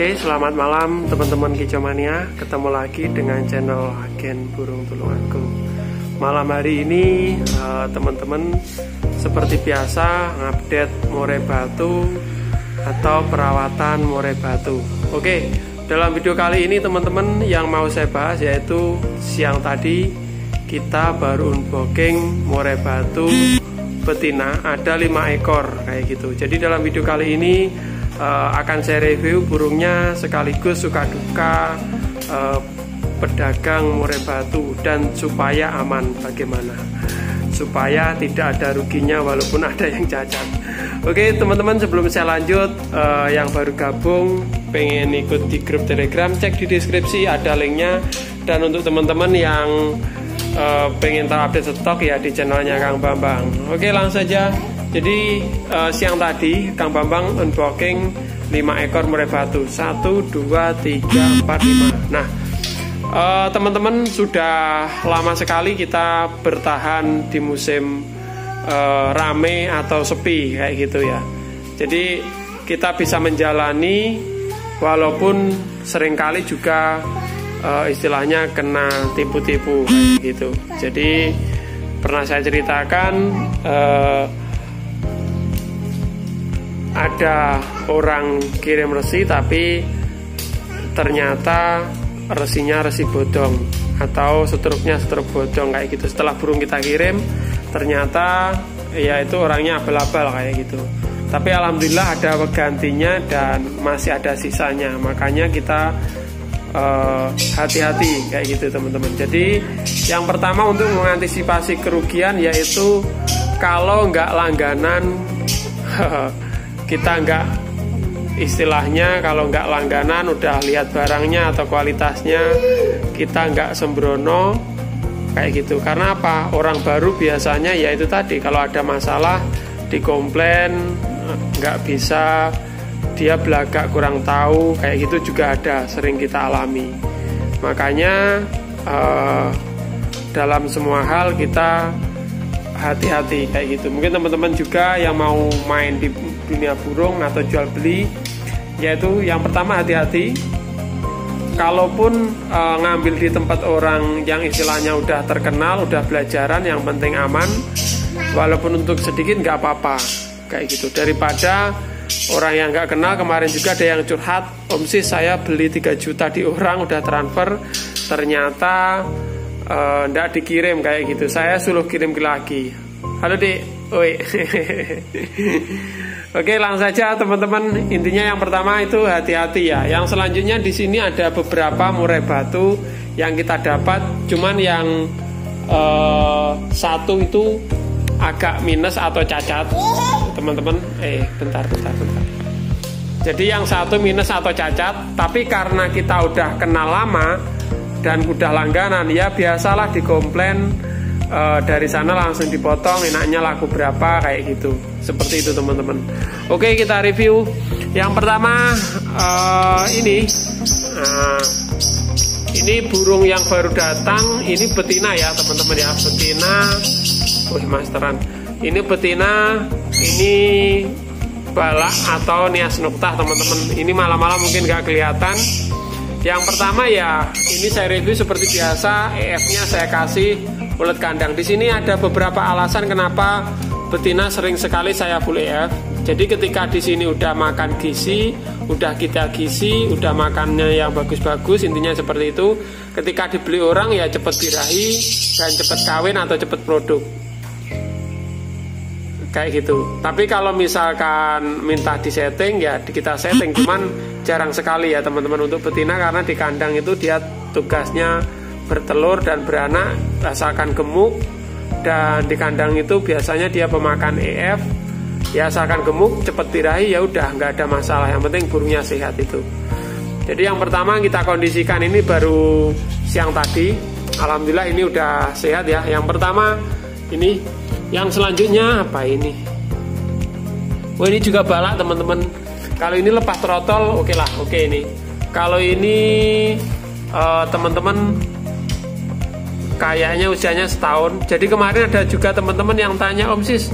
Oke, selamat malam teman-teman Kicomania. Ketemu lagi dengan channel Agen Burung Tulungagung. Malam hari ini teman-teman seperti biasa ngupdate murai batu atau perawatan murai batu. Oke, dalam video kali ini teman-teman yang mau saya bahas yaitu siang tadi kita baru unboxing murai batu betina, ada 5 ekor kayak gitu. Jadi dalam video kali ini akan saya review burungnya sekaligus suka duka pedagang murai batu dan supaya aman bagaimana, supaya tidak ada ruginya walaupun ada yang cacat. Oke teman-teman, sebelum saya lanjut, yang baru gabung pengen ikut di grup Telegram, cek di deskripsi ada linknya. Dan untuk teman-teman yang pengen tahu update stok ya di channelnya Kang Bambang. Oke, langsung saja. Jadi siang tadi Kang Bambang unboxing 5 ekor murai batu, 1, 2, 3, 4, 5. Nah teman-teman, sudah lama sekali kita bertahan di musim rame atau sepi kayak gitu ya. Jadi kita bisa menjalani walaupun seringkali juga istilahnya kena tipu-tipu kayak gitu. Jadi pernah saya ceritakan ada orang kirim resi tapi ternyata resinya resi bodong atau struknya struk bodong kayak gitu. Setelah burung kita kirim ternyata ya itu orangnya abal-abal kayak gitu. Tapi alhamdulillah ada gantinya dan masih ada sisanya. Makanya kita hati-hati kayak gitu teman-teman. Jadi yang pertama untuk mengantisipasi kerugian yaitu kalau nggak langganan kita nggak, istilahnya kalau nggak langganan udah lihat barangnya atau kualitasnya, kita nggak sembrono kayak gitu. Karena apa? Orang baru biasanya ya itu tadi, kalau ada masalah dikomplain, nggak bisa, dia belagak kurang tahu kayak gitu juga ada, sering kita alami. Makanya dalam semua hal kita hati-hati kayak gitu. Mungkin teman-teman juga yang mau main di dunia burung atau jual beli, yaitu yang pertama hati-hati. Kalaupun ngambil di tempat orang yang istilahnya udah terkenal, udah belajaran, yang penting aman, walaupun untuk sedikit nggak apa-apa kayak gitu. Daripada orang yang nggak kenal. Kemarin juga ada yang curhat, Om Sis saya beli 3 juta di orang udah transfer, ternyata nggak dikirim kayak gitu. Saya suruh kirim lagi. Halo Dek, oi. Oke, langsung saja teman-teman. Intinya yang pertama itu hati-hati ya. Yang selanjutnya di sini ada beberapa murai batu yang kita dapat. Cuman yang satu itu agak minus atau cacat, teman-teman. Bentar. Jadi yang satu minus atau cacat, tapi karena kita udah kenal lama dan udah langganan, ya biasalah dikomplain, dari sana langsung dipotong, enaknya laku berapa kayak gitu. Seperti itu teman-teman. Oke, kita review. Yang pertama ini burung yang baru datang. Ini betina ya teman-teman ya, betina. Wih masteran. Ini betina, ini balak atau nias nuktah teman-teman. Ini malam-malam mungkin gak kelihatan. Yang pertama ya, ini saya review seperti biasa. EF-nya saya kasih ulet kandang. Di sini ada beberapa alasan kenapa betina sering sekali saya full EF. Jadi ketika di sini udah makan gizi, udah kita gizi, udah makannya yang bagus-bagus, intinya seperti itu. Ketika dibeli orang ya cepet birahi dan cepet kawin atau cepet produk kayak gitu. Tapi kalau misalkan minta disetting ya kita setting, cuman jarang sekali ya teman-teman untuk betina, karena di kandang itu dia tugasnya bertelur dan beranak, asalkan gemuk. Dan di kandang itu biasanya dia pemakan EF, ya asalkan gemuk cepet birahi ya udah nggak ada masalah, yang penting burungnya sehat itu. Jadi yang pertama kita kondisikan, ini baru siang tadi, alhamdulillah ini udah sehat ya. Yang pertama ini. Yang selanjutnya apa ini? Oh ini juga balak teman-teman. Kalau ini lepas trotol oke lah, oke ini. Kalau ini teman-teman kayaknya usianya setahun. Jadi kemarin ada juga teman-teman yang tanya, Om Sis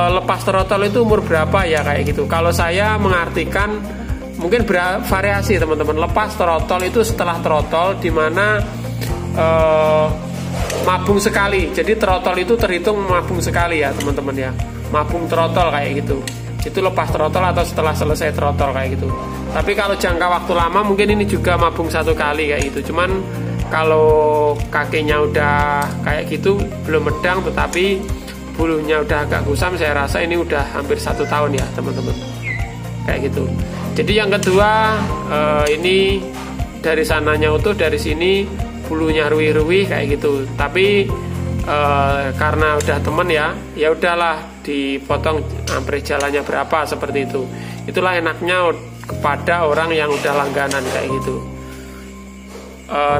lepas trotol itu umur berapa ya kayak gitu. Kalau saya mengartikan mungkin bervariasi teman-teman. Lepas trotol itu setelah trotol, dimana mabung sekali. Jadi trotol itu terhitung mabung sekali ya teman-teman ya. Mabung trotol kayak gitu. Itu lepas trotol atau setelah selesai trotol kayak gitu. Tapi kalau jangka waktu lama mungkin ini juga mabung 1 kali kayak gitu. Cuman kalau kakinya udah kayak gitu belum medang, tetapi bulunya udah agak kusam, saya rasa ini udah hampir 1 tahun ya teman-teman. Kayak gitu. Jadi yang kedua, ini dari sananya utuh, dari sini bulunya ruwih-ruwih kayak gitu. Tapi karena udah temen ya, ya udahlah dipotong hampir jalannya berapa seperti itu. Itulah enaknya kepada orang yang udah langganan kayak gitu.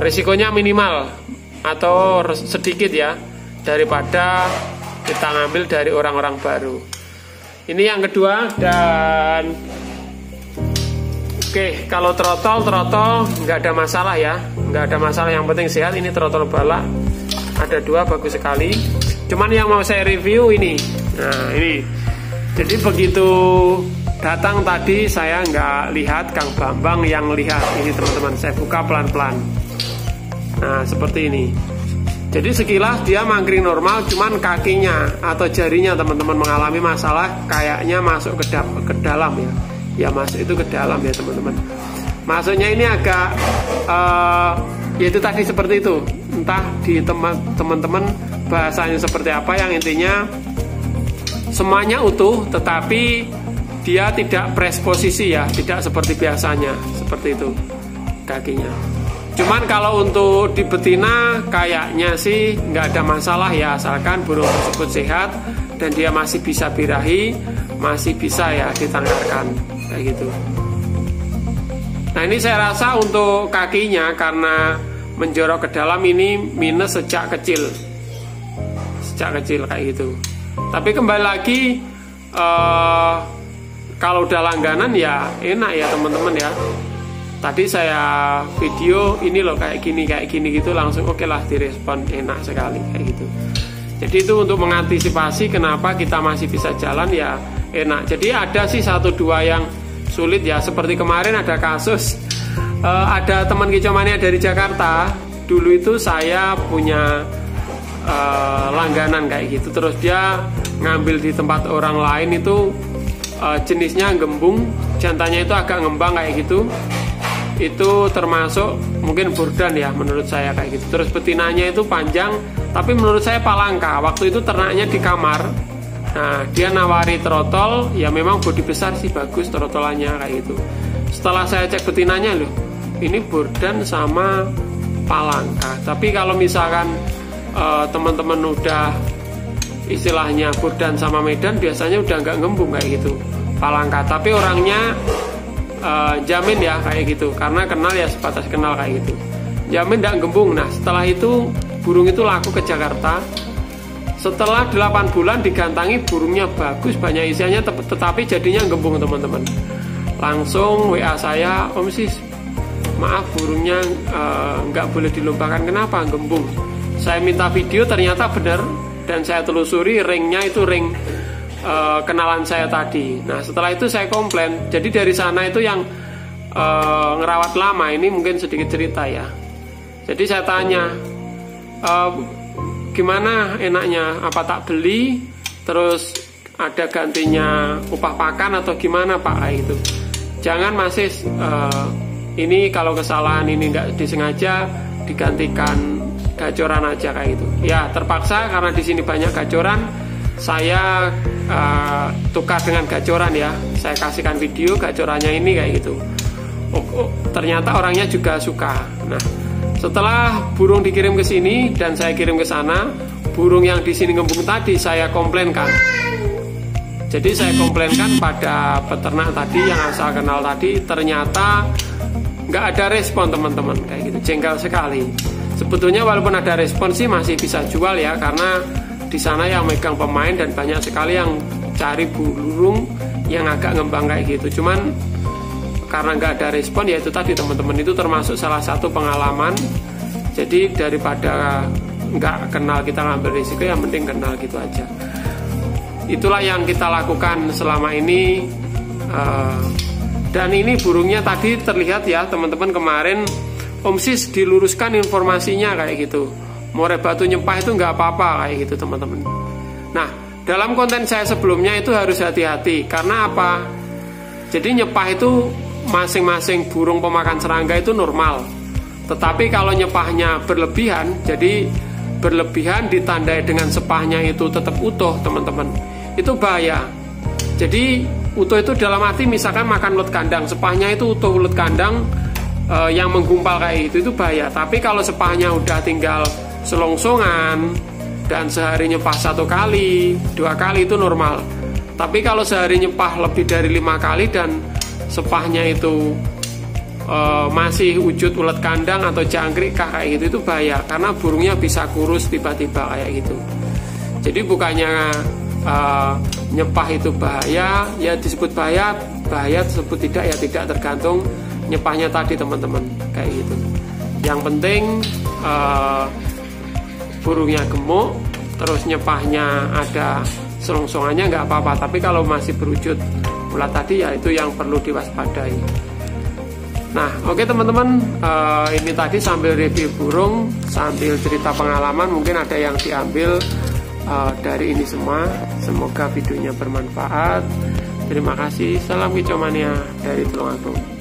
Risikonya minimal atau sedikit ya, daripada kita ngambil dari orang-orang baru. Ini yang kedua. Dan oke, kalau trotol nggak ada masalah ya, nggak ada masalah, yang penting sehat. Ini trotol balak, ada 2, bagus sekali. Cuman yang mau saya review ini, nah ini. Jadi begitu datang tadi saya nggak lihat Kang Bambang yang lihat ini teman-teman. Saya buka pelan-pelan. Nah seperti ini. Jadi sekilas dia mangkring normal, cuman kakinya atau jarinya teman-teman mengalami masalah, kayaknya masuk ke dalam ya. Ya masuk itu ke dalam ya teman-teman. Masuknya ini agak yaitu tadi seperti itu. Entah di teman-teman bahasanya seperti apa, yang intinya semuanya utuh, tetapi dia tidak press posisi ya, tidak seperti biasanya, seperti itu kakinya. Cuman kalau untuk di betina kayaknya sih nggak ada masalah ya, asalkan burung tersebut sehat dan dia masih bisa birahi, masih bisa ya ditangkarkan kayak gitu. Nah ini saya rasa untuk kakinya karena menjorok ke dalam ini minus sejak kecil kayak gitu. Tapi kembali lagi kalau udah langganan ya enak ya teman-teman ya. Tadi saya video ini loh kayak gini gitu, langsung oke lah direspon, enak sekali kayak gitu. Jadi itu untuk mengantisipasi kenapa kita masih bisa jalan ya enak. Jadi ada sih 1-2 yang sulit ya, seperti kemarin ada kasus ada teman kicomania dari Jakarta. Dulu itu saya punya langganan kayak gitu, terus dia ngambil di tempat orang lain itu jenisnya gembung, jantannya itu agak ngembang kayak gitu. Itu termasuk mungkin burdan ya menurut saya kayak gitu. Terus betinanya itu panjang, tapi menurut saya palangka. Waktu itu ternaknya di kamar. Nah dia nawari trotol, ya memang bodi besar sih, bagus trotolannya kayak gitu. Setelah saya cek betinanya, loh ini burdan sama palangka. Tapi kalau misalkan teman-teman udah istilahnya burdan sama medan, biasanya udah nggak ngembung kayak gitu, palangka. Tapi orangnya jamin ya kayak gitu, karena kenal ya, sebatas kenal kayak gitu, jamin tidak gembung. Nah setelah itu burung itu laku ke Jakarta. Setelah 8 bulan digantangi, burungnya bagus, banyak isiannya, tetapi jadinya gembung teman-teman. Langsung WA saya, Om Sis, maaf burungnya nggak boleh dilombakan, kenapa gembung? Saya minta video, ternyata benar, dan saya telusuri ringnya itu ring kenalan saya tadi. Nah setelah itu saya komplain. Jadi dari sana itu yang ngerawat lama, ini mungkin sedikit cerita ya. Jadi saya tanya, gimana enaknya, apa tak beli terus ada gantinya upah pakan atau gimana Pak itu? Jangan masih ini kalau kesalahan ini nggak disengaja, digantikan gacoran aja kayak gitu. Ya terpaksa karena di sini banyak gacoran, saya tukar dengan gacoran ya. Saya kasihkan video gacorannya ini kayak gitu. Ternyata orangnya juga suka. Nah setelah burung dikirim ke sini dan saya kirim ke sana, burung yang di sini ngembung tadi saya komplainkan. Jadi saya komplainkan pada peternak tadi yang asal kenal tadi, ternyata nggak ada respon teman-teman kayak gitu, jengkel sekali. Sebetulnya walaupun ada respon sih masih bisa jual ya, karena di sana yang megang pemain dan banyak sekali yang cari burung yang agak ngembang kayak gitu. Cuman karena nggak ada respon, ya itu tadi teman-teman, itu termasuk salah satu pengalaman. Jadi daripada nggak kenal kita ngambil risiko, yang penting kenal gitu aja. Itulah yang kita lakukan selama ini. Dan ini burungnya tadi terlihat ya teman-teman, kemarin Om Sis diluruskan informasinya kayak gitu. Murai batu nyepah itu nggak apa-apa kayak gitu teman-teman. Nah, dalam konten saya sebelumnya itu harus hati-hati. Karena apa? Jadi nyepah itu masing-masing burung pemakan serangga itu normal. Tetapi kalau nyepahnya berlebihan, jadi berlebihan ditandai dengan sepahnya itu tetap utuh teman-teman, itu bahaya. Jadi utuh itu dalam arti misalkan makan ulet kandang, sepahnya itu utuh ulet kandang yang menggumpal kayak itu bahaya. Tapi kalau sepahnya udah tinggal selongsongan dan sehari nyepah 1 kali, 2 kali itu normal. Tapi kalau sehari nyepah lebih dari 5 kali dan sepahnya itu masih wujud ulet kandang atau jangkrik kayak gitu, itu bahaya. Karena burungnya bisa kurus tiba-tiba kayak gitu. Jadi bukannya nyepah itu bahaya, ya disebut bahaya, bahaya tersebut tidak, ya tidak, tergantung nyepahnya tadi teman-teman kayak gitu. Yang penting burungnya gemuk, terus nyepahnya ada selongsongannya nggak apa-apa. Tapi kalau masih berwujud ulat tadi, ya itu yang perlu diwaspadai. Nah, oke teman-teman, ini tadi sambil review burung, sambil cerita pengalaman, mungkin ada yang diambil dari ini semua. Semoga videonya bermanfaat. Terima kasih. Salam kicau mania dari Tulungagung.